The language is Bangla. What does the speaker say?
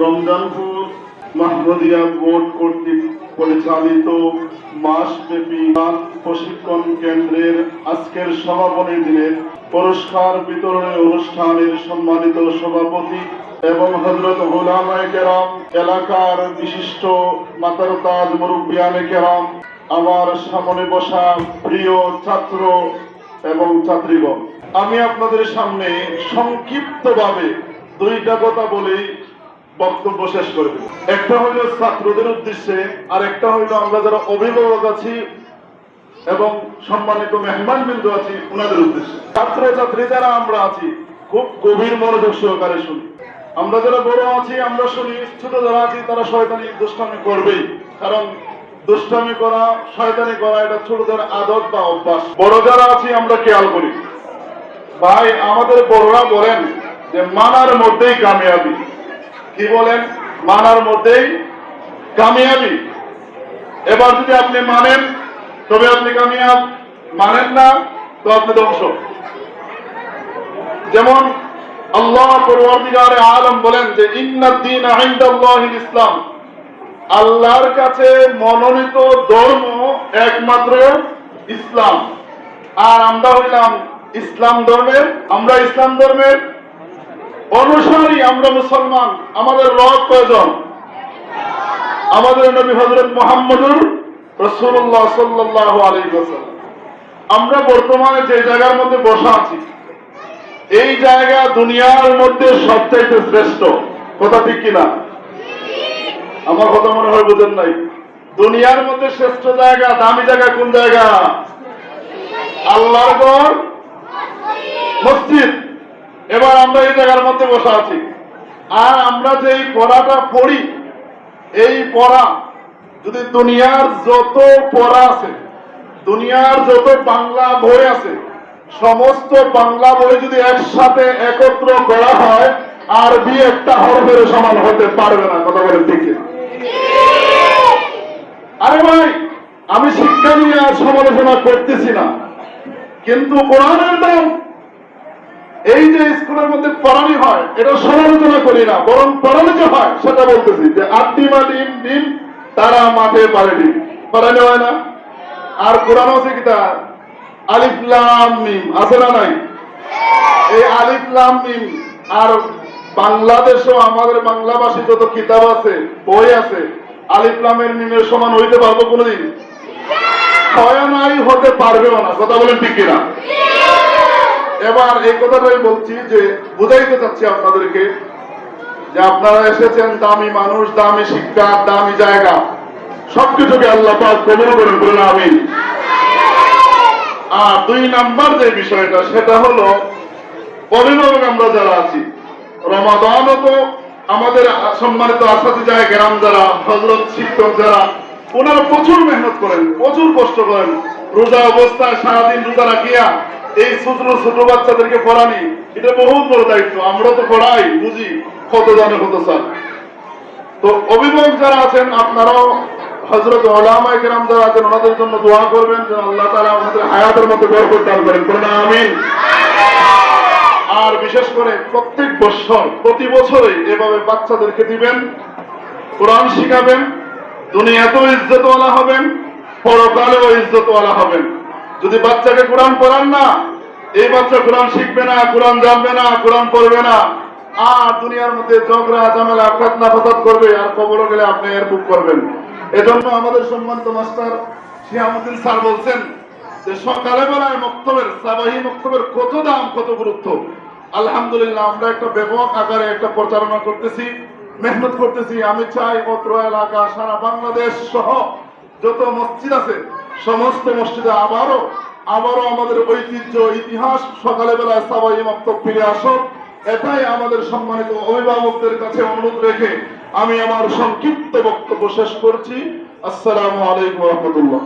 রমজানপুর মাহমুদিয়া বোর্ড কর্তৃক পরিচালিত মাসব্যাপী প্রশিক্ষণ কেন্দ্রের আজকের সমাপনী দিনের পুরস্কার বিতরণী অনুষ্ঠানের সম্মানিত সভাপতি এবং হযরত উলামায়ে কেরাম, এলাকার বিশিষ্ট মাতার তাজ মুরব্বিয়ানে কেরাম, আমার সামনে বসা প্রিয় ছাত্র এবং ছাত্রীগণ, আমি আপনাদের সামনে সংক্ষিপ্তভাবে দুইটা কথা বলেই বক্তব্য শেষ করে দেব। একটা হইল ছাত্রদের উদ্দেশ্যে, আর একটা হইল আমরা যারা অভিভাবক আছি এবং সম্মানিত মেহমান বিন্দু আছি ওনাদের উদ্দেশ্যে। ছাত্র ছাত্রী যারা আমরা আছি খুব গভীর মনোযোগ সহকারে শুনি। আমরা যারা বড় আছি আমরা শুনি, ছোট যারা আছি তারা শয়তানি দুষ্টামি করবেই, কারণ দুষ্টামি করা, শয়তানি করা এটা ছোটদের আদত বা অভ্যাস। বড় যারা আছি আমরা খেয়াল করি। ভাই, আমাদের বড়রা বলেন যে মানার মধ্যেই কামিয়াবি। কি বলেন? মানার মধ্যেই কামিয়াবি। এবার যদি আপনি মানেন তবে আপনি কামিয়াব, মানেন না তো আপনি ধ্বংস। যেমন আল্লাহ পরওয়ারদিগারে আলম বলেন যে ইন্নাদ দীনা ইনদাল্লাহিল ইসলাম, আল্লাহর কাছে মনোনীত ধর্ম একমাত্র ইসলাম। আর আমরা হইলাম ইসলাম ধর্মের, আমরা ইসলাম ধর্মের অনুসারী, আমরা মুসলমান। আমাদের রব কয়জন? আমাদের নবী হযরত মুহাম্মদুর রাসূলুল্লাহ সাল্লাল্লাহু আলাইহি ওয়াসাল্লাম। আমরা বর্তমানে যে জায়গার মধ্যে বসা আছি, এই জায়গা দুনিয়ার মধ্যে সবচাইতে শ্রেষ্ঠ। কথা ঠিক কিনা? আমার কথা মনে হয় বুঝেন নাই। দুনিয়ার মধ্যে শ্রেষ্ঠ জায়গা, দামি জায়গা কোন জায়গা? আল্লাহর ঘর, মসজিদ। এবার আমরা এই জায়গার মধ্যে বসা আছি, আর আমরা যে এই পড়াটা পড়ি, এই পড়া যদি দুনিয়ার যত পড়া আছে, দুনিয়ার যত বাংলা বই আছে, সমস্ত বাংলা বই যদি একসাথে একত্র করা হয়, আরবি একটা হরফের সমান হতে পারবে না। কথা বলেন ঠিক কিনা? আরে ভাই, আমি শিক্ষা নিয়ে আর সমালোচনা করতেছি না, কিন্তু কোরআনের দাম এই যে স্কুলের মধ্যে পড়ানি হয় এটা সমালোচনা করি না, বরং পড়ানো যে হয় সেটা বলতেছি যে আত্মিমা ডিম ডিম তারা মাঠে পারে ডিম, পড়ানো হয় না? আর কোরআন আছে কিতা আলিফ লাম মিম, আছে না নাই? এই আলিফ লাম মিম, আর বাংলাদেশেও আমাদের বাংলা ভাষী যত কিতাব আছে, বই আছে, আলিফ লামের মিমের সমান হইতে পারবো কোনোদিন? হয় নাই, হতে পারবেও না। কথা বলেন ঠিক কিনা? এবার এই কথাটাই বলছি যে বুঝাইতে চাচ্ছি আপনাদেরকে যে আপনারা এসেছেন দামি মানুষ, দামি শিক্ষা, দামি জায়গা, সবকিছুকে আল্লাহ পাক কবুল করেন, বলেন আমিন। আর দুই নাম্বার যে বিষয়টা সেটা হলো অভিভাবক আমরা যারা আছি, রমাদানও তো আমাদের সম্মানিত আসাতিজায়ে কেরাম যারা, হযরত শিক্ষক যারা, ওনারা প্রচুর মেহনত করেন, প্রচুর কষ্ট করেন। রোজা অবস্থায় সারাদিন রোজা রাখিয়া এই ছোট ছোট বাচ্চাদেরকে পড়ানি, এটা বহুত বড় দায়িত্ব। আমরা তো পড়াই, বুঝি কত জানে কত চান। তো অভিভাবক যারা আছেন আপনারাও হযরত উলামায়ে কেরাম যারা আছেন ওনাদের জন্য দোয়া করবেন যেন আল্লাহ তাআলা আমাদের হায়াতের মধ্যে বরকত দান করেন, বলুন আমিন। আর বিশেষ করে প্রত্যেক বছর, প্রতি বছরই এভাবে বাচ্চাদেরকে দিবেন, কোরআন শিখাবেন, দুনিয়াতেও ইজ্জতওয়ালা হবেন, পরকালেও ইজ্জতওয়ালা হবেন। যদি বাচ্চাকে কোরআন পড়ান না, এই বাচ্চা কোরআন শিখবে না, কোরআন জানবে না, কোরআন পড়বে না, আর দুনিয়ার মধ্যে ঝগড়া ঝামেলা ফিতনা ফাসাদ করবে, আর কবরে গেলে আপনি এর বুক করবেন। এজন্য আমাদের সম্মানিত মাস্টার শিহাবুদ্দিন স্যার বলছেন যে সকালে বেলায় মক্তবের, সাবাহি মক্তবের কত দাম, কত গুরুত্ব। আলহামদুলিল্লাহ আমরা একটা ব্যাপক আকারে একটা প্রচারণা করতেছি, মেহনত করতেছি। আমি চাই অত্র এলাকা, সারা বাংলাদেশ সহ যত মসজিদ আছে সমস্ত মসজিদে আবারও আমাদের ঐতিহ্য, ইতিহাস, সকালে বেলায় সাবাহি মক্তব ফিরে আসুক। এটাই আমাদের সম্মানিত অভিভাবকদের কাছে অনুরোধ রেখে আমি আমার সংক্ষিপ্ত বক্তব্য শেষ করছি। আসসালামু আলাইকুম ওয়া রাহমাতুল্লাহ।